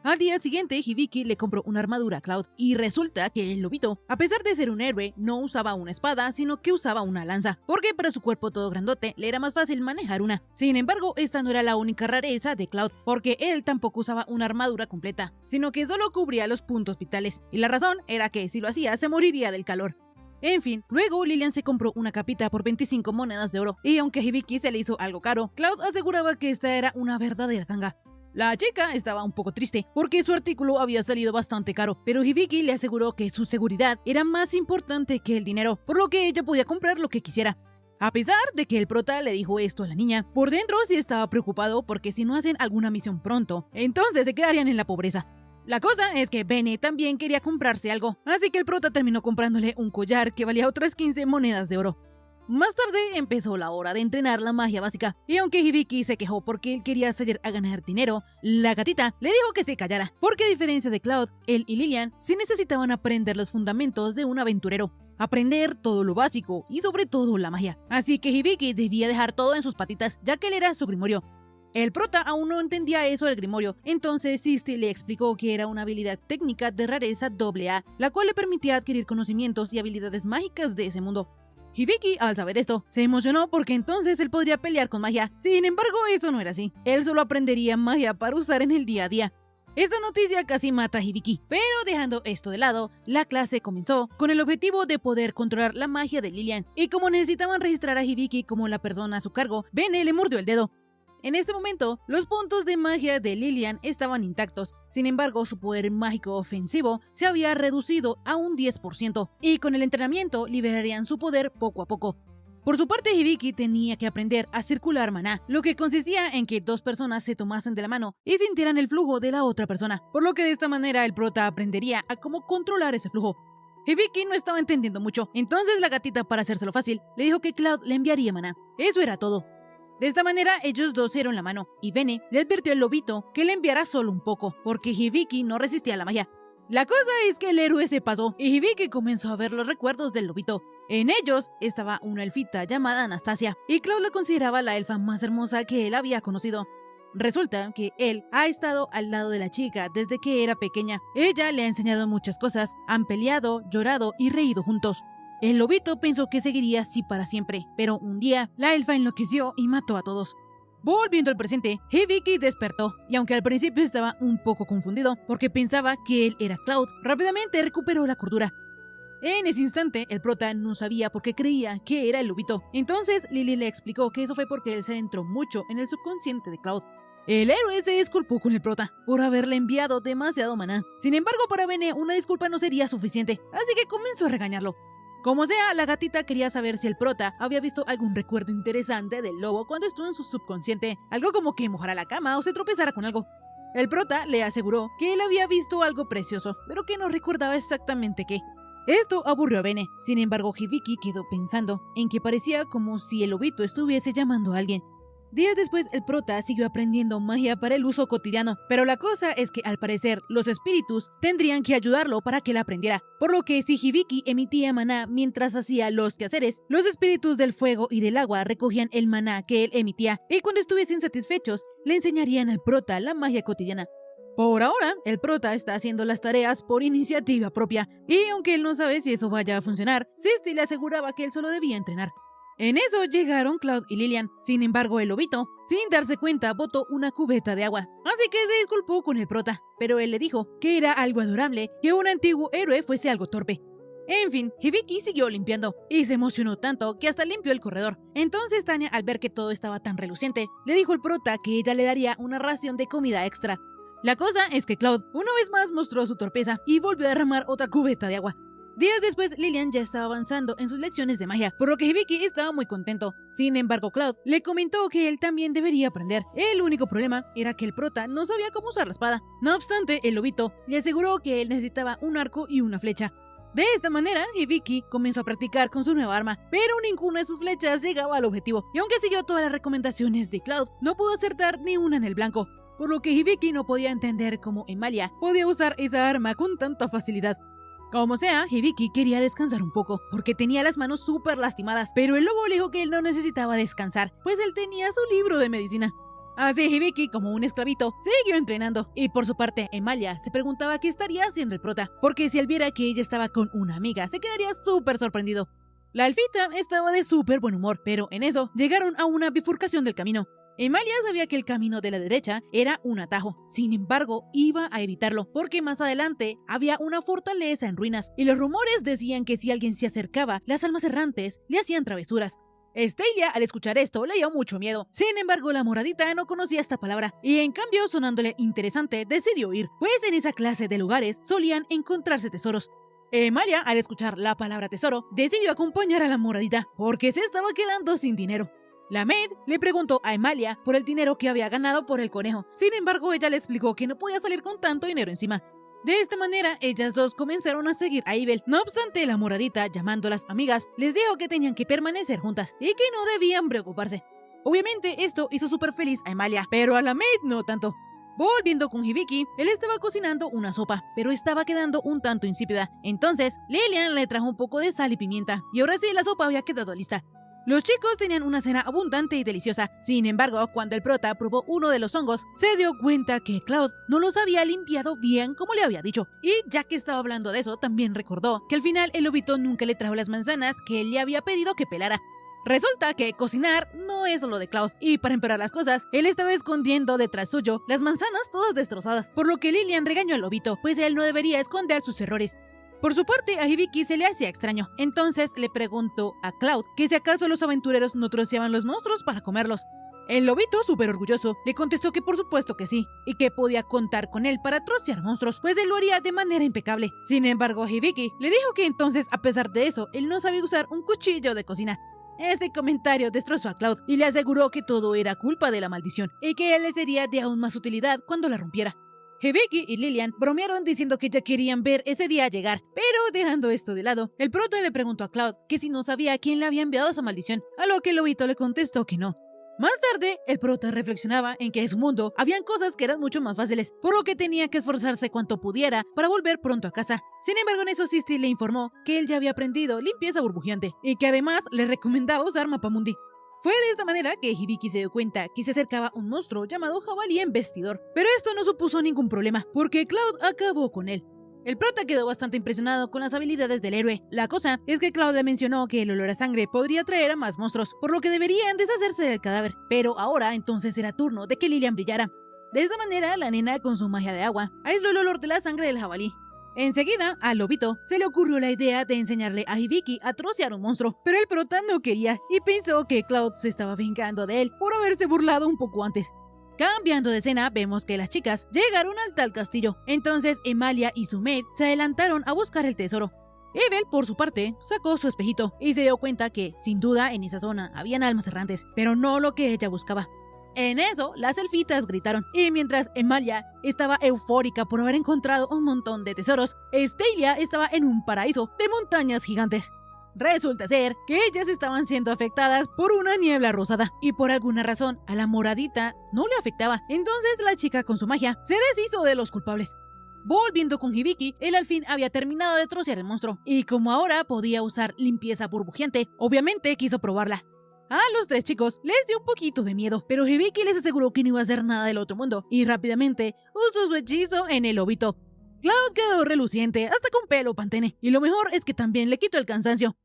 Al día siguiente, Hibiki le compró una armadura a Cloud, y resulta que el lobito, a pesar de ser un héroe, no usaba una espada, sino que usaba una lanza, porque para su cuerpo todo grandote le era más fácil manejar una. Sin embargo, esta no era la única rareza de Cloud, porque él tampoco usaba una armadura completa, sino que solo cubría los puntos vitales, y la razón era que si lo hacía se moriría del calor. En fin, luego Lilian se compró una capita por 25 monedas de oro, y aunque a Hibiki se le hizo algo caro, Cloud aseguraba que esta era una verdadera ganga. La chica estaba un poco triste, porque su artículo había salido bastante caro, pero Hibiki le aseguró que su seguridad era más importante que el dinero, por lo que ella podía comprar lo que quisiera. A pesar de que el prota le dijo esto a la niña, por dentro sí estaba preocupado porque si no hacen alguna misión pronto, entonces se quedarían en la pobreza. La cosa es que Bene también quería comprarse algo, así que el prota terminó comprándole un collar que valía otras 15 monedas de oro. Más tarde empezó la hora de entrenar la magia básica, y aunque Hibiki se quejó porque él quería salir a ganar dinero, la gatita le dijo que se callara, porque a diferencia de Cloud, él y Lilian sí necesitaban aprender los fundamentos de un aventurero, aprender todo lo básico y sobre todo la magia. Así que Hibiki debía dejar todo en sus patitas, ya que él era su Grimorio. El prota aún no entendía eso del Grimorio, entonces Sisti le explicó que era una habilidad técnica de rareza AA, la cual le permitía adquirir conocimientos y habilidades mágicas de ese mundo. Hibiki, al saber esto, se emocionó porque entonces él podría pelear con magia. Sin embargo, eso no era así. Él solo aprendería magia para usar en el día a día. Esta noticia casi mata a Hibiki, pero dejando esto de lado, la clase comenzó con el objetivo de poder controlar la magia de Lilian, y como necesitaban registrar a Hibiki como la persona a su cargo, Bene le mordió el dedo. En este momento, los puntos de magia de Lilian estaban intactos, sin embargo su poder mágico ofensivo se había reducido a un 10%, y con el entrenamiento liberarían su poder poco a poco. Por su parte, Hibiki tenía que aprender a circular maná, lo que consistía en que dos personas se tomasen de la mano y sintieran el flujo de la otra persona, por lo que de esta manera el prota aprendería a cómo controlar ese flujo. Hibiki no estaba entendiendo mucho, entonces la gatita, para hacérselo fácil, le dijo que Cloud le enviaría maná. Eso era todo. De esta manera, ellos dos se dieron la mano, y Bene le advirtió al lobito que le enviara solo un poco, porque Hibiki no resistía la magia. La cosa es que el héroe se pasó, y Hibiki comenzó a ver los recuerdos del lobito. En ellos estaba una elfita llamada Anastasia, y Cloud la consideraba la elfa más hermosa que él había conocido. Resulta que él ha estado al lado de la chica desde que era pequeña. Ella le ha enseñado muchas cosas, han peleado, llorado y reído juntos. El lobito pensó que seguiría así para siempre, pero un día la elfa enloqueció y mató a todos. Volviendo al presente, Hibiki despertó, y aunque al principio estaba un poco confundido porque pensaba que él era Cloud, rápidamente recuperó la cordura. En ese instante, el prota no sabía por qué creía que era el lobito. Entonces Lily le explicó que eso fue porque él se adentró mucho en el subconsciente de Cloud. El héroe se disculpó con el prota por haberle enviado demasiado maná. Sin embargo, para Bene una disculpa no sería suficiente, así que comenzó a regañarlo. Como sea, la gatita quería saber si el prota había visto algún recuerdo interesante del lobo cuando estuvo en su subconsciente, algo como que mojara la cama o se tropezara con algo. El prota le aseguró que él había visto algo precioso, pero que no recordaba exactamente qué. Esto aburrió a Bene. Sin embargo, Hibiki quedó pensando en que parecía como si el lobito estuviese llamando a alguien. Días después, el prota siguió aprendiendo magia para el uso cotidiano, pero la cosa es que al parecer los espíritus tendrían que ayudarlo para que él aprendiera, por lo que si Hibiki emitía maná mientras hacía los quehaceres, los espíritus del fuego y del agua recogían el maná que él emitía y cuando estuviesen satisfechos le enseñarían al prota la magia cotidiana. Por ahora, el prota está haciendo las tareas por iniciativa propia, y aunque él no sabe si eso vaya a funcionar, Sisti le aseguraba que él solo debía entrenar. En eso llegaron Cloud y Lilian. Sin embargo, el lobito, sin darse cuenta, botó una cubeta de agua. Así que se disculpó con el prota, pero él le dijo que era algo adorable que un antiguo héroe fuese algo torpe. En fin, Hibiki siguió limpiando, y se emocionó tanto que hasta limpió el corredor. Entonces Tanya, al ver que todo estaba tan reluciente, le dijo al prota que ella le daría una ración de comida extra. La cosa es que Cloud una vez más mostró su torpeza y volvió a derramar otra cubeta de agua. Días después, Lilian ya estaba avanzando en sus lecciones de magia, por lo que Hibiki estaba muy contento. Sin embargo, Cloud le comentó que él también debería aprender. El único problema era que el prota no sabía cómo usar la espada. No obstante, el lobito le aseguró que él necesitaba un arco y una flecha. De esta manera, Hibiki comenzó a practicar con su nueva arma, pero ninguna de sus flechas llegaba al objetivo. Y aunque siguió todas las recomendaciones de Cloud, no pudo acertar ni una en el blanco, por lo que Hibiki no podía entender cómo Emalia podía usar esa arma con tanta facilidad. Como sea, Hibiki quería descansar un poco, porque tenía las manos súper lastimadas, pero el lobo le dijo que él no necesitaba descansar, pues él tenía su libro de medicina. Así Hibiki, como un esclavito, siguió entrenando, y por su parte, Emalia se preguntaba qué estaría haciendo el prota, porque si él viera que ella estaba con una amiga, se quedaría súper sorprendido. La elfita estaba de súper buen humor, pero en eso llegaron a una bifurcación del camino. Emalia sabía que el camino de la derecha era un atajo, sin embargo, iba a evitarlo, porque más adelante había una fortaleza en ruinas, y los rumores decían que si alguien se acercaba, las almas errantes le hacían travesuras. Estelia, al escuchar esto, le dio mucho miedo. Sin embargo, la moradita no conocía esta palabra, y en cambio, sonándole interesante, decidió ir, pues en esa clase de lugares solían encontrarse tesoros. Emalia, al escuchar la palabra tesoro, decidió acompañar a la moradita, porque se estaba quedando sin dinero. La maid le preguntó a Emalia por el dinero que había ganado por el conejo. Sin embargo, ella le explicó que no podía salir con tanto dinero encima. De esta manera, ellas dos comenzaron a seguir a Ibel. No obstante, la moradita, llamándolas amigas, les dijo que tenían que permanecer juntas y que no debían preocuparse. Obviamente, esto hizo súper feliz a Emalia, pero a la maid no tanto. Volviendo con Hibiki, él estaba cocinando una sopa, pero estaba quedando un tanto insípida. Entonces, Lilian le trajo un poco de sal y pimienta, y ahora sí la sopa había quedado lista. Los chicos tenían una cena abundante y deliciosa. Sin embargo, cuando el prota probó uno de los hongos, se dio cuenta que Cloud no los había limpiado bien como le había dicho. Y ya que estaba hablando de eso, también recordó que al final el lobito nunca le trajo las manzanas que él le había pedido que pelara. Resulta que cocinar no es lo de Cloud, y para empeorar las cosas, él estaba escondiendo detrás suyo las manzanas todas destrozadas, por lo que Lilian regañó al lobito, pues él no debería esconder sus errores. Por su parte, a Hibiki se le hacía extraño, entonces le preguntó a Cloud que si acaso los aventureros no troceaban los monstruos para comerlos. El lobito, súper orgulloso, le contestó que por supuesto que sí, y que podía contar con él para trocear monstruos, pues él lo haría de manera impecable. Sin embargo, Hibiki le dijo que entonces, a pesar de eso, él no sabía usar un cuchillo de cocina. Este comentario destrozó a Cloud y le aseguró que todo era culpa de la maldición y que él le sería de aún más utilidad cuando la rompiera. Hibiki y Lilian bromearon diciendo que ya querían ver ese día llegar, pero dejando esto de lado, el prota le preguntó a Cloud que si no sabía quién le había enviado esa maldición, a lo que el lobito le contestó que no. Más tarde, el prota reflexionaba en que en su mundo habían cosas que eran mucho más fáciles, por lo que tenía que esforzarse cuanto pudiera para volver pronto a casa. Sin embargo, en eso Sisti le informó que él ya había aprendido limpieza burbujeante y que además le recomendaba usar Mapamundi. Fue de esta manera que Hibiki se dio cuenta que se acercaba un monstruo llamado Jabalí Embestidor, pero esto no supuso ningún problema, porque Cloud acabó con él. El prota quedó bastante impresionado con las habilidades del héroe. La cosa es que Cloud le mencionó que el olor a sangre podría traer a más monstruos, por lo que deberían deshacerse del cadáver, pero ahora entonces era turno de que Lilian brillara. De esta manera, la nena, con su magia de agua, aisló el olor de la sangre del jabalí. Enseguida, al lobito se le ocurrió la idea de enseñarle a Hibiki a trocear un monstruo, pero el prota no quería y pensó que Cloud se estaba vengando de él por haberse burlado un poco antes. Cambiando de escena, vemos que las chicas llegaron al tal castillo. Entonces, Emalia y su maid se adelantaron a buscar el tesoro. Evel, por su parte, sacó su espejito y se dio cuenta que, sin duda, en esa zona habían almas errantes, pero no lo que ella buscaba. En eso, las elfitas gritaron, y mientras Emalia estaba eufórica por haber encontrado un montón de tesoros, Estelia estaba en un paraíso de montañas gigantes. Resulta ser que ellas estaban siendo afectadas por una niebla rosada, y por alguna razón a la moradita no le afectaba. Entonces la chica con su magia se deshizo de los culpables. Volviendo con Hibiki, él al fin había terminado de trocear el monstruo, y como ahora podía usar limpieza burbujeante, obviamente quiso probarla. A los tres chicos les dio un poquito de miedo, pero Hibiki les aseguró que no iba a hacer nada del otro mundo, y rápidamente usó su hechizo en el lobito. Cloud quedó reluciente, hasta con pelo pantene, y lo mejor es que también le quitó el cansancio.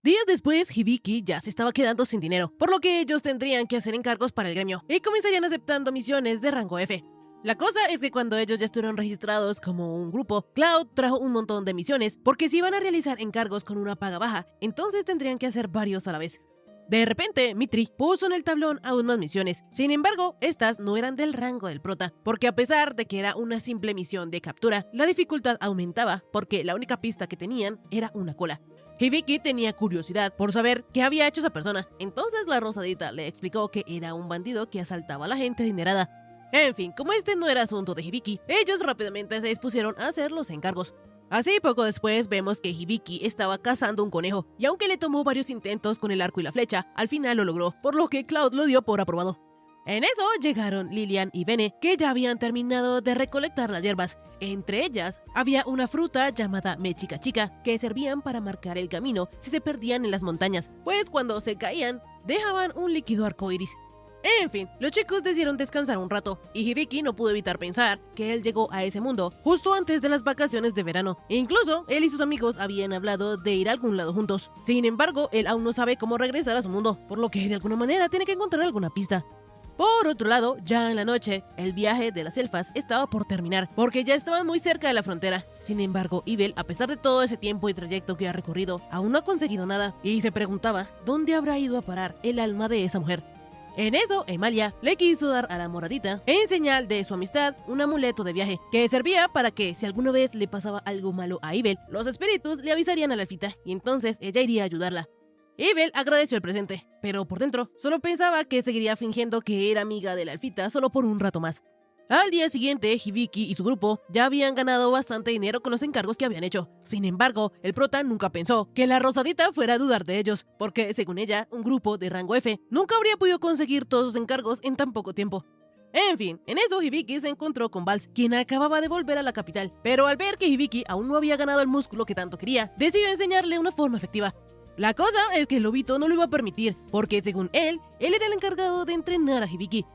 Días después, Hibiki ya se estaba quedando sin dinero, por lo que ellos tendrían que hacer encargos para el gremio, y comenzarían aceptando misiones de rango F. La cosa es que cuando ellos ya estuvieron registrados como un grupo, Cloud trajo un montón de misiones, porque si iban a realizar encargos con una paga baja, entonces tendrían que hacer varios a la vez. De repente, Mitri puso en el tablón aún más misiones. Sin embargo, estas no eran del rango del prota, porque a pesar de que era una simple misión de captura, la dificultad aumentaba porque la única pista que tenían era una cola. Hibiki tenía curiosidad por saber qué había hecho esa persona, entonces la rosadita le explicó que era un bandido que asaltaba a la gente adinerada. En fin, como este no era asunto de Hibiki, ellos rápidamente se dispusieron a hacer los encargos. Así poco después vemos que Hibiki estaba cazando un conejo, y aunque le tomó varios intentos con el arco y la flecha, al final lo logró, por lo que Cloud lo dio por aprobado. En eso llegaron Lilian y Bene, que ya habían terminado de recolectar las hierbas. Entre ellas había una fruta llamada mechica chica, que servían para marcar el camino si se perdían en las montañas, pues cuando se caían, dejaban un líquido arcoíris. En fin, los chicos decidieron descansar un rato, y Hibiki no pudo evitar pensar que él llegó a ese mundo justo antes de las vacaciones de verano. Incluso, él y sus amigos habían hablado de ir a algún lado juntos. Sin embargo, él aún no sabe cómo regresar a su mundo, por lo que de alguna manera tiene que encontrar alguna pista. Por otro lado, ya en la noche, el viaje de las elfas estaba por terminar, porque ya estaban muy cerca de la frontera. Sin embargo, Evel, a pesar de todo ese tiempo y trayecto que ha recorrido, aún no ha conseguido nada, y se preguntaba dónde habrá ido a parar el alma de esa mujer. En eso, Emalia le quiso dar a la moradita, en señal de su amistad, un amuleto de viaje, que servía para que, si alguna vez le pasaba algo malo a Evel, los espíritus le avisarían a la elfita, y entonces ella iría a ayudarla. Evel agradeció el presente, pero por dentro solo pensaba que seguiría fingiendo que era amiga de la elfita solo por un rato más. Al día siguiente, Hibiki y su grupo ya habían ganado bastante dinero con los encargos que habían hecho. Sin embargo, el prota nunca pensó que la rosadita fuera a dudar de ellos, porque según ella, un grupo de rango F nunca habría podido conseguir todos sus encargos en tan poco tiempo. En fin, en eso Hibiki se encontró con Vals, quien acababa de volver a la capital, pero al ver que Hibiki aún no había ganado el músculo que tanto quería, decidió enseñarle una forma efectiva. La cosa es que el lobito no lo iba a permitir, porque según él era el encargado de entrenar a Hibiki.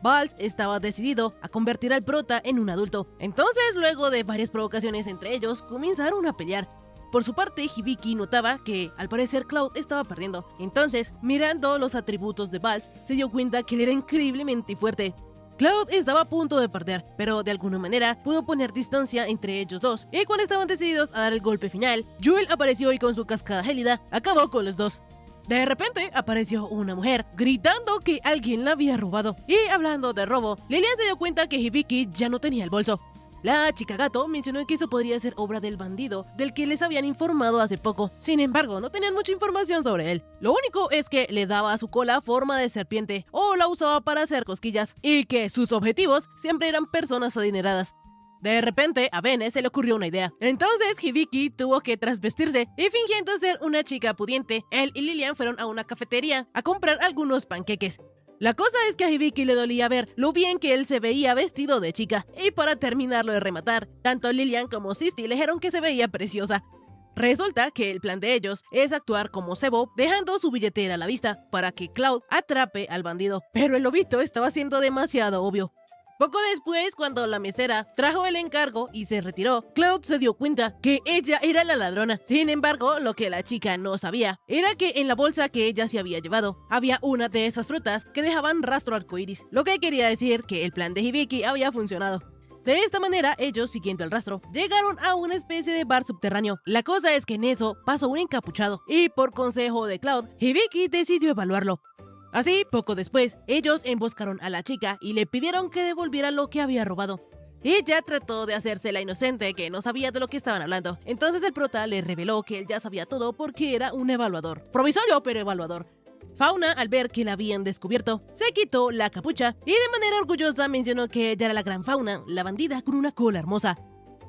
Vals estaba decidido a convertir al prota en un adulto. Entonces, luego de varias provocaciones entre ellos, comenzaron a pelear. Por su parte, Hibiki notaba que, al parecer, Cloud estaba perdiendo. Entonces, mirando los atributos de Vals, se dio cuenta que él era increíblemente fuerte. Cloud estaba a punto de perder, pero de alguna manera pudo poner distancia entre ellos dos. Y cuando estaban decididos a dar el golpe final, Jewel apareció y con su cascada gélida acabó con los dos. De repente apareció una mujer gritando que alguien la había robado. Y hablando de robo, Lilian se dio cuenta que Hibiki ya no tenía el bolso. La chica gato mencionó que eso podría ser obra del bandido del que les habían informado hace poco. Sin embargo, no tenían mucha información sobre él. Lo único es que le daba a su cola forma de serpiente o la usaba para hacer cosquillas y que sus objetivos siempre eran personas adineradas. De repente, a Bene se le ocurrió una idea. Entonces, Hibiki tuvo que trasvestirse y fingiendo ser una chica pudiente, él y Lilian fueron a una cafetería a comprar algunos panqueques. La cosa es que a Hibiki le dolía ver lo bien que él se veía vestido de chica, y para terminarlo de rematar, tanto Lilian como Sisti le dijeron que se veía preciosa. Resulta que el plan de ellos es actuar como cebo, dejando su billetera a la vista para que Cloud atrape al bandido, pero el lobito estaba siendo demasiado obvio. Poco después, cuando la mesera trajo el encargo y se retiró, Cloud se dio cuenta que ella era la ladrona. Sin embargo, lo que la chica no sabía era que en la bolsa que ella se había llevado había una de esas frutas que dejaban rastro arcoíris, lo que quería decir que el plan de Hibiki había funcionado. De esta manera, ellos, siguiendo el rastro, llegaron a una especie de bar subterráneo. La cosa es que en eso pasó un encapuchado, y por consejo de Cloud, Hibiki decidió evaluarlo. Así, poco después, ellos emboscaron a la chica y le pidieron que devolviera lo que había robado. Ella trató de hacerse la inocente, que no sabía de lo que estaban hablando. Entonces el prota le reveló que él ya sabía todo porque era un evaluador. Provisorio, pero evaluador. Fauna, al ver que la habían descubierto, se quitó la capucha y de manera orgullosa mencionó que ella era la gran Fauna, la bandida con una cola hermosa.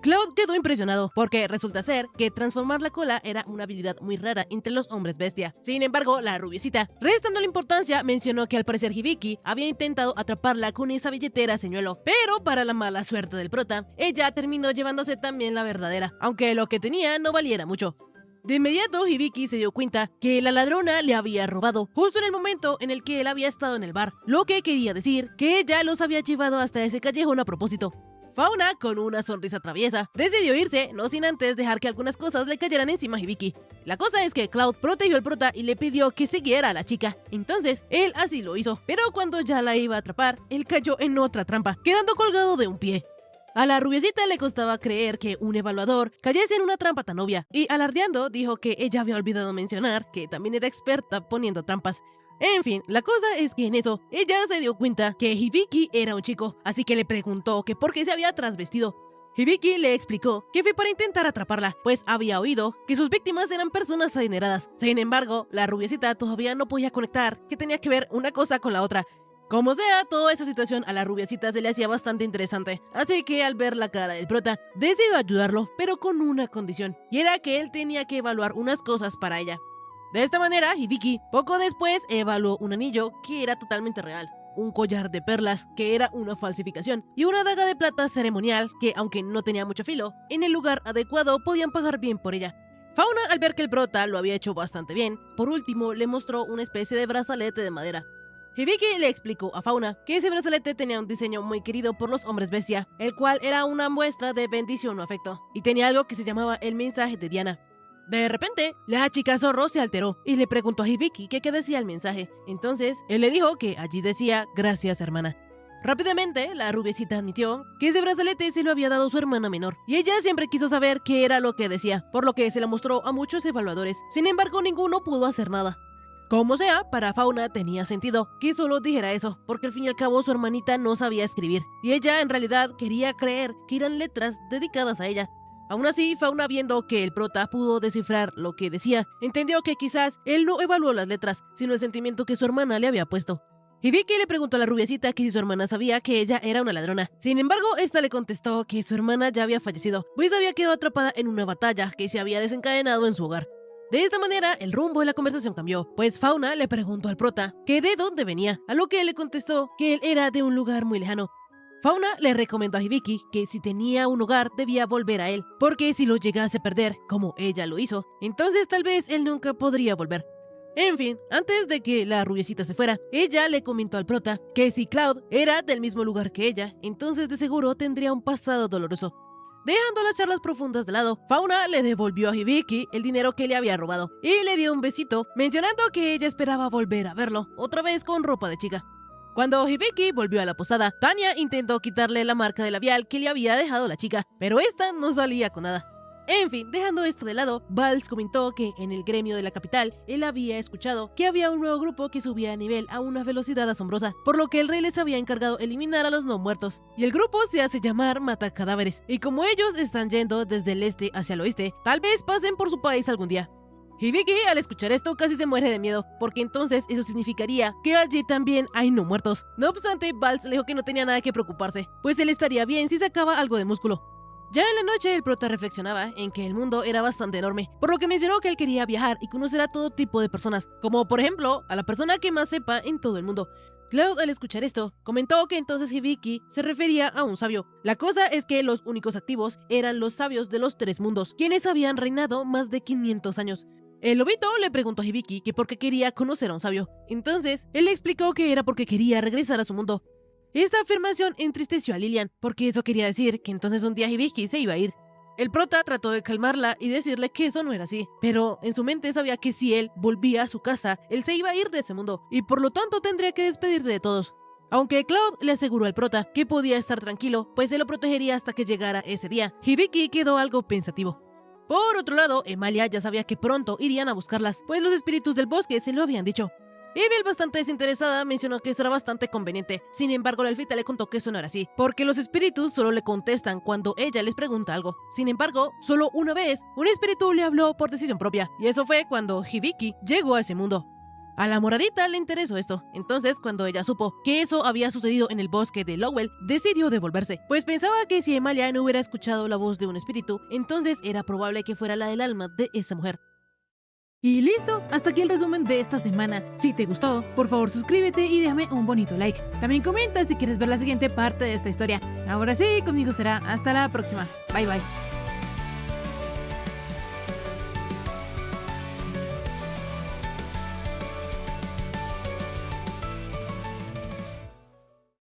Cloud quedó impresionado porque resulta ser que transformar la cola era una habilidad muy rara entre los hombres bestia. Sin embargo, la rubiecita, restando la importancia, mencionó que al parecer Hibiki había intentado atraparla con esa billetera señuelo, pero para la mala suerte del prota, ella terminó llevándose también la verdadera, aunque lo que tenía no valiera mucho. De inmediato, Hibiki se dio cuenta que la ladrona le había robado justo en el momento en el que él había estado en el bar, lo que quería decir que ella los había llevado hasta ese callejón a propósito. Fauna, con una sonrisa traviesa, decidió irse, no sin antes dejar que algunas cosas le cayeran encima a Hibiki. La cosa es que Cloud protegió al prota y le pidió que siguiera a la chica. Entonces, él así lo hizo, pero cuando ya la iba a atrapar, él cayó en otra trampa, quedando colgado de un pie. A la rubiecita le costaba creer que un evaluador cayese en una trampa tan obvia, y alardeando dijo que ella había olvidado mencionar que también era experta poniendo trampas. En fin, la cosa es que en eso, ella se dio cuenta que Hibiki era un chico, así que le preguntó que por qué se había trasvestido. Hibiki le explicó que fue para intentar atraparla, pues había oído que sus víctimas eran personas adineradas. Sin embargo, la rubiecita todavía no podía conectar que tenía que ver una cosa con la otra. Como sea, toda esa situación a la rubiecita se le hacía bastante interesante, así que al ver la cara del prota, decidió ayudarlo, pero con una condición, y era que él tenía que evaluar unas cosas para ella. De esta manera, Hibiki poco después evaluó un anillo que era totalmente real, un collar de perlas que era una falsificación y una daga de plata ceremonial que, aunque no tenía mucho filo, en el lugar adecuado podían pagar bien por ella. Fauna, al ver que el prota lo había hecho bastante bien, por último le mostró una especie de brazalete de madera. Hibiki le explicó a Fauna que ese brazalete tenía un diseño muy querido por los hombres bestia, el cual era una muestra de bendición o afecto, y tenía algo que se llamaba el mensaje de Diana. De repente, la chica zorro se alteró y le preguntó a Hibiki qué decía el mensaje. Entonces, él le dijo que allí decía, gracias hermana. Rápidamente, la rubiecita admitió que ese brazalete se lo había dado su hermana menor, y ella siempre quiso saber qué era lo que decía, por lo que se lo mostró a muchos evaluadores. Sin embargo, ninguno pudo hacer nada. Como sea, para Fauna tenía sentido que solo dijera eso, porque al fin y al cabo su hermanita no sabía escribir, y ella en realidad quería creer que eran letras dedicadas a ella. Aún así, Fauna, viendo que el prota pudo descifrar lo que decía, entendió que quizás él no evaluó las letras, sino el sentimiento que su hermana le había puesto. Hibiki le preguntó a la rubiecita que si su hermana sabía que ella era una ladrona. Sin embargo, esta le contestó que su hermana ya había fallecido, pues había quedado atrapada en una batalla que se había desencadenado en su hogar. De esta manera, el rumbo de la conversación cambió, pues Fauna le preguntó al prota que de dónde venía, a lo que él le contestó que él era de un lugar muy lejano. Fauna le recomendó a Hibiki que si tenía un hogar debía volver a él, porque si lo llegase a perder, como ella lo hizo, entonces tal vez él nunca podría volver. En fin, antes de que la rubiecita se fuera, ella le comentó al prota que si Cloud era del mismo lugar que ella, entonces de seguro tendría un pasado doloroso. Dejando las charlas profundas de lado, Fauna le devolvió a Hibiki el dinero que le había robado y le dio un besito, mencionando que ella esperaba volver a verlo, otra vez con ropa de chica. Cuando Hibiki volvió a la posada, Tanya intentó quitarle la marca de labial que le había dejado la chica, pero esta no salía con nada. En fin, dejando esto de lado, Valls comentó que en el gremio de la capital él había escuchado que había un nuevo grupo que subía a nivel a una velocidad asombrosa, por lo que el rey les había encargado eliminar a los no muertos. Y el grupo se hace llamar Matacadáveres, y como ellos están yendo desde el este hacia el oeste, tal vez pasen por su país algún día. Hibiki al escuchar esto casi se muere de miedo, porque entonces eso significaría que allí también hay no muertos. No obstante, Valls le dijo que no tenía nada que preocuparse, pues él estaría bien si sacaba algo de músculo. Ya en la noche el prota reflexionaba en que el mundo era bastante enorme, por lo que mencionó que él quería viajar y conocer a todo tipo de personas, como por ejemplo a la persona que más sepa en todo el mundo. Cloud al escuchar esto, comentó que entonces Hibiki se refería a un sabio. La cosa es que los únicos activos eran los sabios de los 3 mundos, quienes habían reinado más de 500 años. El lobito le preguntó a Hibiki que por qué quería conocer a un sabio. Entonces, él le explicó que era porque quería regresar a su mundo. Esta afirmación entristeció a Lilian, porque eso quería decir que entonces un día Hibiki se iba a ir. El prota trató de calmarla y decirle que eso no era así, pero en su mente sabía que si él volvía a su casa, él se iba a ir de ese mundo, y por lo tanto tendría que despedirse de todos. Aunque Cloud le aseguró al prota que podía estar tranquilo, pues él lo protegería hasta que llegara ese día, Hibiki quedó algo pensativo. Por otro lado, Emalia ya sabía que pronto irían a buscarlas, pues los espíritus del bosque se lo habían dicho. Evil, bastante desinteresada, mencionó que eso era bastante conveniente. Sin embargo, la elfita le contó que eso no era así, porque los espíritus solo le contestan cuando ella les pregunta algo. Sin embargo, solo una vez, un espíritu le habló por decisión propia, y eso fue cuando Hibiki llegó a ese mundo. A la moradita le interesó esto, entonces cuando ella supo que eso había sucedido en el bosque de Lowell, decidió devolverse, pues pensaba que si Emalia no hubiera escuchado la voz de un espíritu, entonces era probable que fuera la del alma de esa mujer. Y listo, hasta aquí el resumen de esta semana. Si te gustó, por favor suscríbete y déjame un bonito like. También comenta si quieres ver la siguiente parte de esta historia. Ahora sí, conmigo será hasta la próxima. Bye bye.